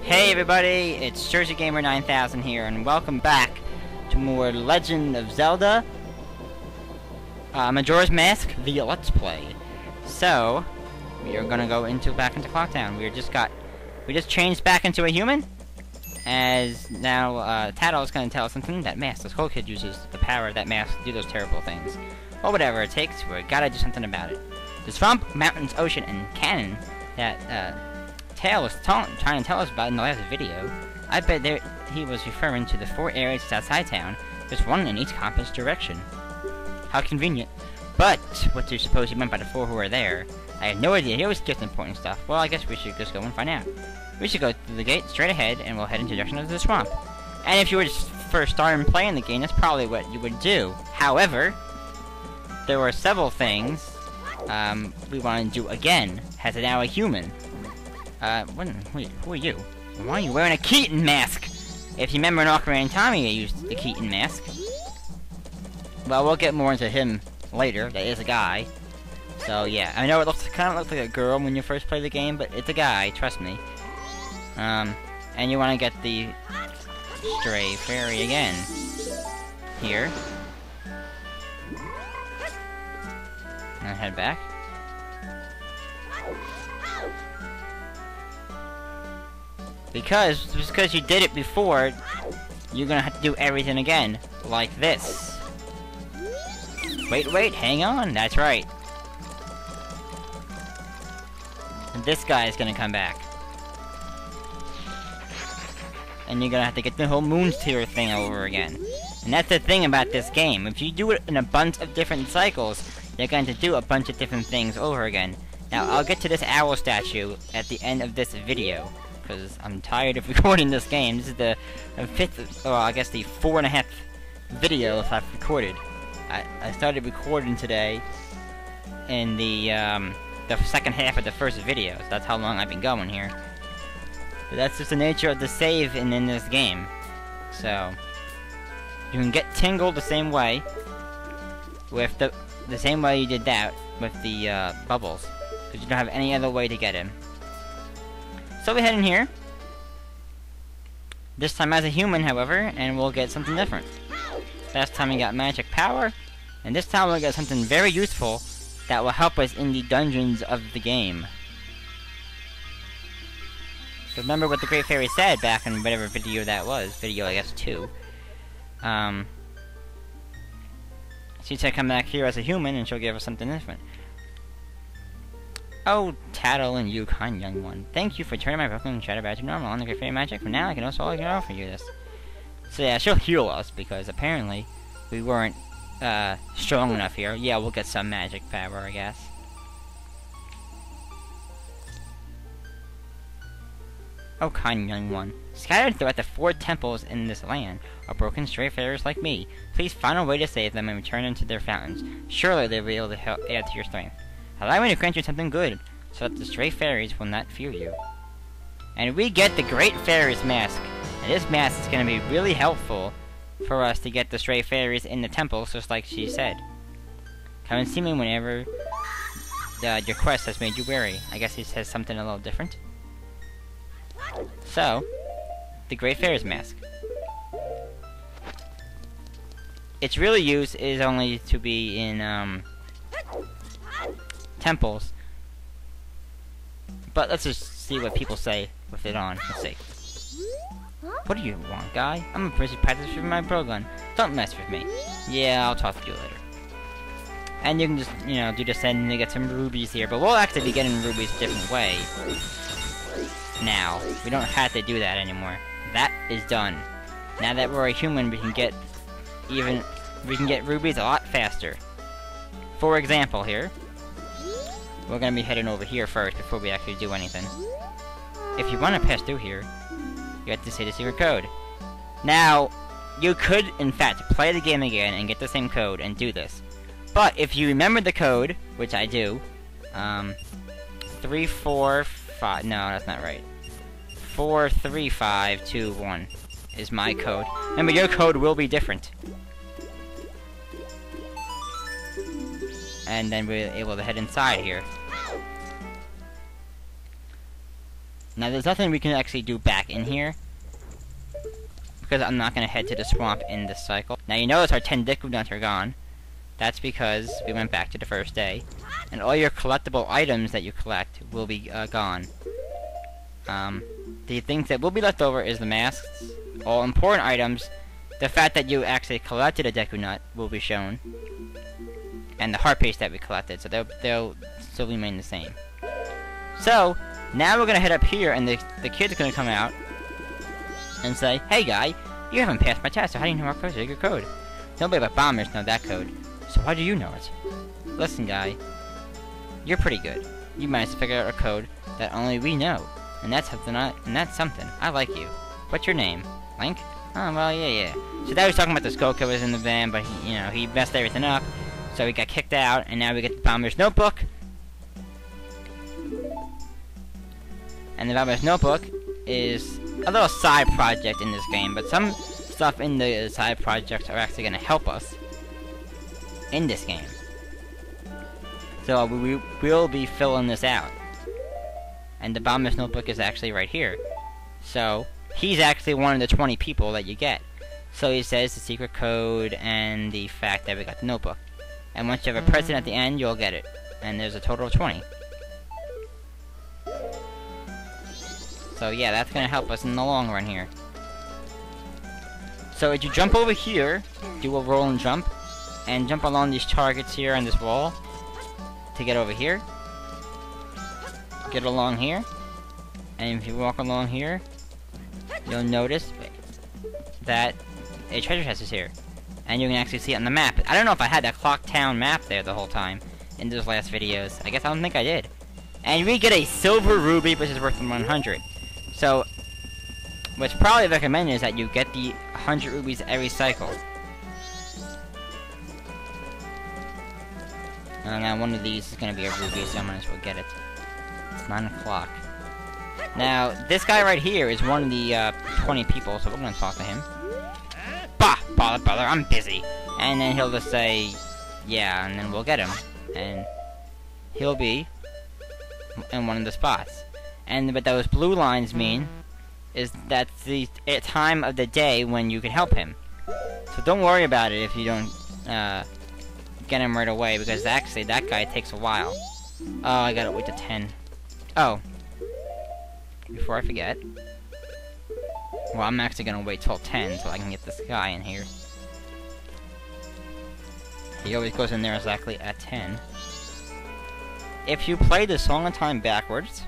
Hey everybody, it's Jersey Gamer 9000 here, and welcome back to more Legend of Zelda Majora's Mask, the Let's Play. So, we are gonna go back into Clocktown. We just changed back into a human, as now Tattle is gonna tell us something that mask, this whole kid uses the power of that mask to do those terrible things. Or whatever it takes, we gotta do something about it. The swamp, mountains, ocean, and cannon that Tail was trying to tell us about in the last video, I bet he was referring to the 4 areas outside town. There's one in each compass direction. How convenient. But, what do you suppose he meant by the 4 who are there? I have no idea. He always skipped important stuff. Well, I guess we should just go and find out. We should go through the gate straight ahead, and we'll head into the direction of the swamp. And if you were just first starting playing the game, that's probably what you would do. However, there were several things we want to do again, as now a human. Who are you? Why are you wearing a Keaton mask? If you remember in Ocarina of Time, he used the Keaton mask. Well, we'll get more into him later. That is a guy. So yeah, I know it kind of looks like a girl when you first play the game, but it's a guy. Trust me. And you want to get the stray fairy again. Here. And head back. Just because you did it before, you're gonna have to do everything again, like this. Wait, hang on, that's right. And this guy is gonna come back. And you're gonna have to get the whole Moon's Tear thing over again. And that's the thing about this game. If you do it in a bunch of different cycles, you're going to do a bunch of different things over again. Now, I'll get to this owl statue at the end of this video, because I'm tired of recording this game. This is the 5th, or I guess the 4.5 video I've recorded. I started recording today in the second half of the first video, so that's how long I've been going here. But that's just the nature of the save in this game. So, you can get Tingle the same way, with the same way you did that with the bubbles, because you don't have any other way to get him. So we head in here. This time as a human, however, and we'll get something different. Last time we got magic power, and this time we'll get something very useful that will help us in the dungeons of the game. So remember what the Great Fairy said back in whatever video that was. Video, I guess, 2. She said come back here as a human and she'll give us something different. Oh, Tattle and you, kind young one. Thank you for turning my broken shadow back to normal on the Great Fairy magic. For now, I can also offer you this. So yeah, she'll heal us, because apparently we weren't strong enough here. Yeah, we'll get some magic power, I guess. Oh, kind young one. Scattered throughout the 4 temples in this land are broken stray fairies like me. Please find a way to save them and return them to their fountains. Surely they'll be able to help add to your strength. Allow me to grant you something good, so that the stray fairies will not fear you. And we get the Great Fairy's mask. And this mask is going to be really helpful for us to get the stray fairies in the temples, just like she said. Come and see me whenever your quest has made you weary. I guess he says something a little different. So, the Great Fairy's mask. Its really use is only to be in temples. But let's just see what people say with it on. Let's see. What do you want, guy? I'm a busy practice with my pro gun. Don't mess with me. Yeah, I'll talk to you later. And you can just, do the send to get some rubies here. But we'll actually be getting rubies a different way. Now, we don't have to do that anymore. That is done. Now that we're a human, we can get rubies a lot faster. For example, here, we're gonna be heading over here first before we actually do anything. If you want to pass through here, you have to say the secret code. Now, you could, in fact, play the game again and get the same code and do this. But if you remember the code, which I do, 345. No, that's not right. 43521 is my code. Remember, your code will be different. And then we're able to head inside here. Now, there's nothing we can actually do back in here, because I'm not going to head to the swamp in this cycle. Now, you notice our 10 Deku Nuts are gone. That's because we went back to the first day. And all your collectible items that you collect will be gone. The things that will be left over is the masks, all important items. The fact that you actually collected a Deku Nut will be shown. And the heart paste that we collected, so they'll still remain the same. So, now we're gonna head up here, and the kid's gonna come out and say, "Hey guy, you haven't passed my test, so how do you know our code? Your code. Nobody but bombers know that code. So why do you know it? Listen guy, you're pretty good. You managed to figure out a code that only we know. And that's something. I like you. What's your name? Link? Oh, well, yeah. So that was talking about the Skull was in the van, but he messed everything up. So he got kicked out, and now we get the Bomber's Notebook. And the Bomber's Notebook is a little side project in this game, but some stuff in the side projects are actually going to help us in this game. So we will be filling this out. And the Bomber's Notebook is actually right here. So, he's actually one of the 20 people that you get. So he says the secret code and the fact that we got the notebook. And once you have a present at the end, you'll get it. And there's a total of 20. So yeah, that's gonna help us in the long run here. So if you jump over here, do a roll and jump along these targets here on this wall to get over here. Get along here, and if you walk along here, you'll notice that a treasure chest is here, and you can actually see it on the map. I don't know if I had that Clock Town map there the whole time in those last videos. I don't think I did. And we get a silver ruby, which is worth 100. So, what's probably recommended is that you get the 100 rubies every cycle. Now one of these is going to be a ruby, so I might as well get it. It's 9 o'clock. Now, this guy right here is one of the 20 people, so we're going to talk to him. Bah! Bother, I'm busy. And then he'll just say, yeah, and then we'll get him. And he'll be in one of the spots. And what those blue lines mean is that's the time of the day when you can help him. So don't worry about it if you don't get him right away, because actually that guy takes a while. Oh, I gotta wait to 10. Oh. Before I forget. Well, I'm actually gonna wait till 10 so I can get this guy in here. He always goes in there exactly at 10. If you play the Song of Time backwards,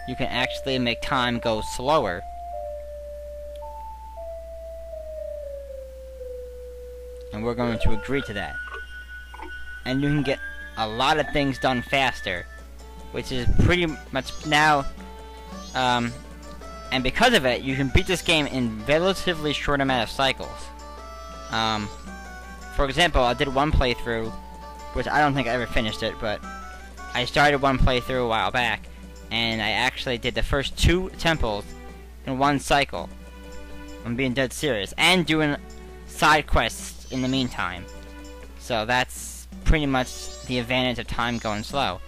you can actually make time go slower. And we're going to agree to that. And you can get a lot of things done faster, which is pretty much now, and because of it, you can beat this game in relatively short amount of cycles. For example, I did one playthrough, which I don't think I ever finished it, but I started one playthrough a while back, and I actually did the first 2 temples in one cycle. I'm being dead serious, and doing side quests in the meantime. So that's pretty much the advantage of time going slow.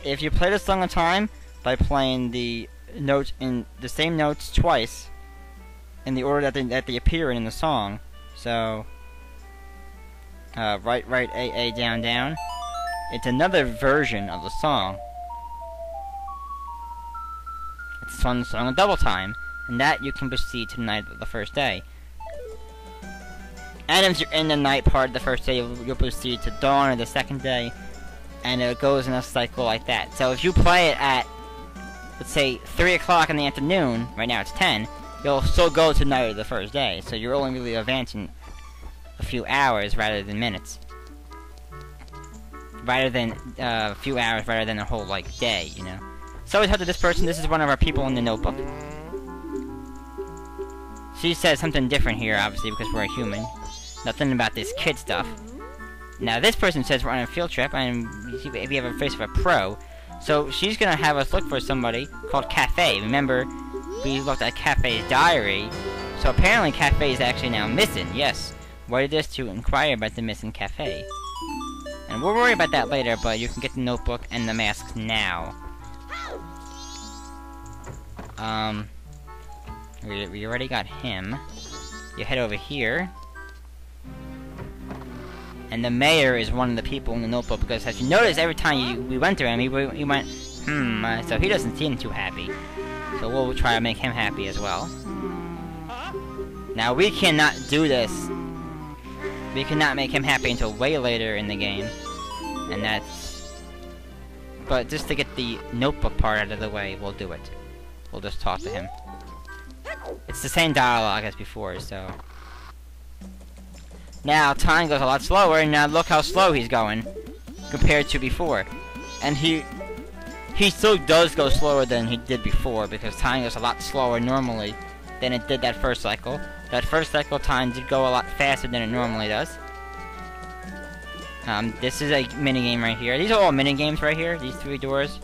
If you play the Song of Time by playing the notes in the same notes twice in the order that they appear in the song, so right, A, down, it's another version of the song. It's one song of double time, and that you can proceed to the night of the first day. And if you're in the night part of the first day, you'll proceed to dawn of the second day, and it goes in a cycle like that. So if you play it at, let's say, 3 o'clock in the afternoon, right now it's 10, you'll still go to night of the first day, so you're only really advancing a few hours rather than minutes. Rather than a few hours rather than a whole, like, day, you know. So we talked to this person. This is one of our people in the notebook. She says something different here, obviously, because we're a human. Nothing about this kid stuff. Now, this person says we're on a field trip, and we have a face of a pro. So, she's gonna have us look for somebody called Cafe. Remember, we looked at Cafe's diary. So, apparently, Cafe is actually now missing. Yes. Why did this to inquire about the missing Cafe? And we'll worry about that later, but you can get the notebook and the masks now. We already got him. You head over here. And the mayor is one of the people in the notebook, because as you notice, every time we went to him, he went, so he doesn't seem too happy. So we'll try to make him happy as well. Now, we cannot do this. We cannot make him happy until way later in the game. And that's... But just to get the notebook part out of the way, we'll do it. We'll just talk to him. It's the same dialogue as before, so... Now, time goes a lot slower, and now look how slow he's going compared to before. And he still does go slower than he did before, because time goes a lot slower normally than it did that first cycle. That first cycle, time did go a lot faster than it normally does. This is a minigame right here. These are all minigames right here. These 3 doors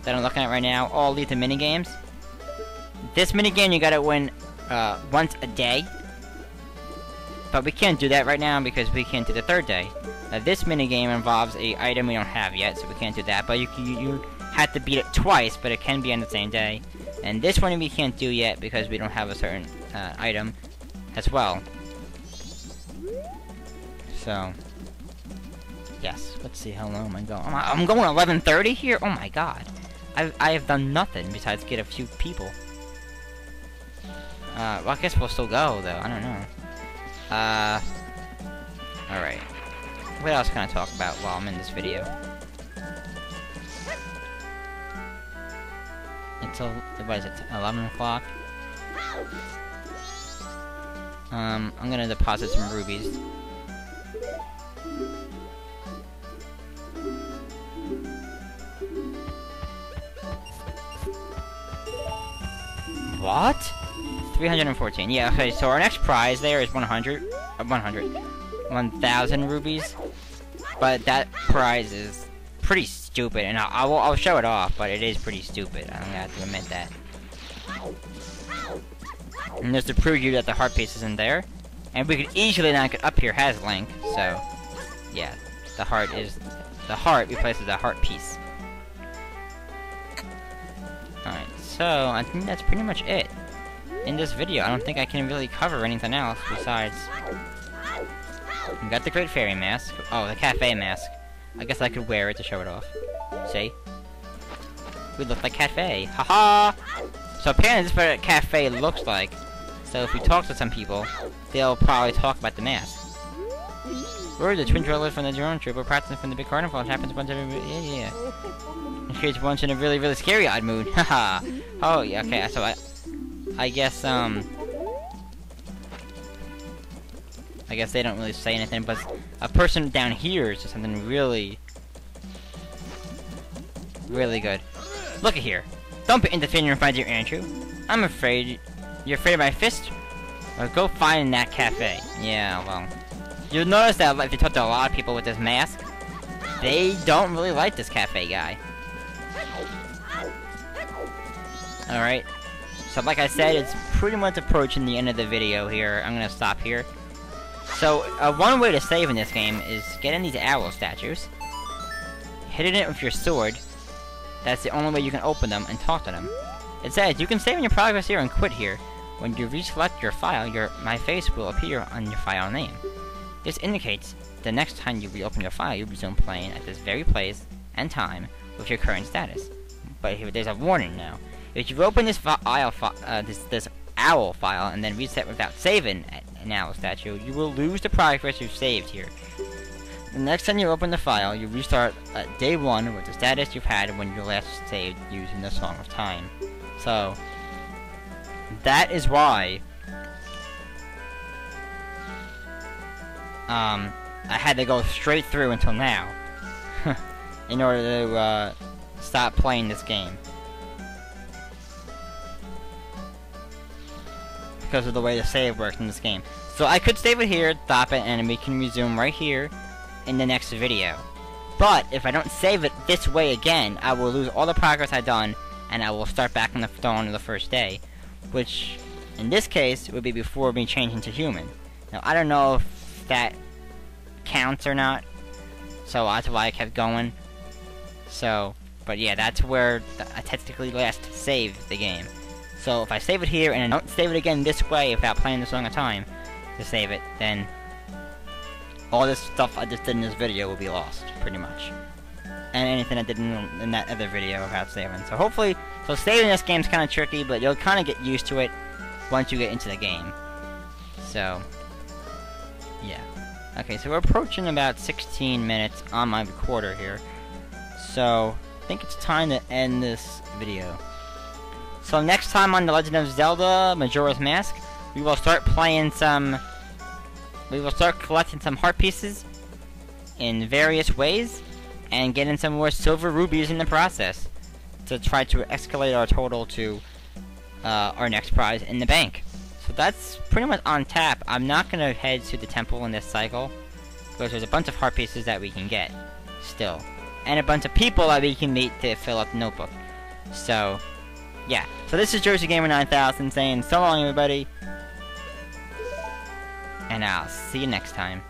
that I'm looking at right now all lead to minigames. This minigame you gotta win once a day. But we can't do that right now because we can't do the 3rd day. Now this minigame involves a item we don't have yet, so we can't do that. But you have to beat it twice, but it can be on the same day. And this one we can't do yet because we don't have a certain item as well. So, yes. Let's see how low am I going. I'm going 11:30 here. Oh my god, I have done nothing besides get a few people. Well, I guess we'll still go though. I don't know. Alright. What else can I talk about while I'm in this video? It's what is it? 11 o'clock. I'm gonna deposit some rubies. What? 314. Yeah, okay, so our next prize there is 1,000 rubies. But that prize is pretty stupid, and I'll show it off, but it is pretty stupid. I'm gonna have to admit that. And just to prove you that the heart piece isn't there. And we could easily not get up here has Link, so yeah, the heart replaces the heart piece. Alright, so I think that's pretty much it in this video. I don't think I can really cover anything else besides... We got the Great Fairy mask. Oh, the cafe mask. I guess I could wear it to show it off. See? We look like cafe. Haha! So apparently this is what a cafe looks like. So if we talk to some people, they'll probably talk about the mask. We're the twin dwellers from the drone troop. We're practicing from the big carnival. It happens once every... Yeah. It creates once in a really, really scary odd mood. Haha! Oh, yeah, okay, so I guess, I guess they don't really say anything, but a person down here is just something really, really good. Look at here. Don't be interfering with my dear Andrew. I'm afraid... You're afraid of my fist? Well, go find that cafe. Yeah, well... You'll notice that if you talk to a lot of people with this mask, they don't really like this cafe guy. Alright. So like I said, it's pretty much approaching the end of the video here. I'm gonna stop here. So, one way to save in this game is getting these owl statues, hitting it with your sword. That's the only way you can open them and talk to them. It says, you can save in your progress here and quit here. When you reselect your file, my face will appear on your file name. This indicates the next time you reopen your file, you'll resume playing at this very place and time with your current status. But here, there's a warning now. If you open this this owl file and then reset without saving an owl statue, you will lose the progress you've saved here. The next time you open the file, you restart at day 1 with the status you've had when you last saved using the Song of Time. So, that is why I had to go straight through until now in order to stop playing this game. Because of the way the save works in this game. So I could save it here, stop it, and we can resume right here in the next video. But if I don't save it this way again, I will lose all the progress I've done, and I will start back on the dawn of the first day, which in this case would be before me changing to human. Now I don't know if that counts or not, so that's why I kept going. So, but yeah, that's where I technically last saved the game. So if I save it here and I don't save it again this way without playing this long a time to save it, then all this stuff I just did in this video will be lost, pretty much. And anything I did in that other video without saving. So hopefully, so saving this game's kind of tricky, but you'll kind of get used to it once you get into the game. So, yeah. Okay, so we're approaching about 16 minutes on my recorder here. So, I think it's time to end this video. So next time on The Legend of Zelda Majora's Mask, we will start playing some... We will start collecting some heart pieces in various ways, and getting some more silver rubies in the process to try to escalate our total to our next prize in the bank. So that's pretty much on tap. I'm not going to head to the temple in this cycle, because there's a bunch of heart pieces that we can get still. And a bunch of people that we can meet to fill up the notebook. So, yeah. So this is Jersey Gamer 9000 saying so long, everybody. And I'll see you next time.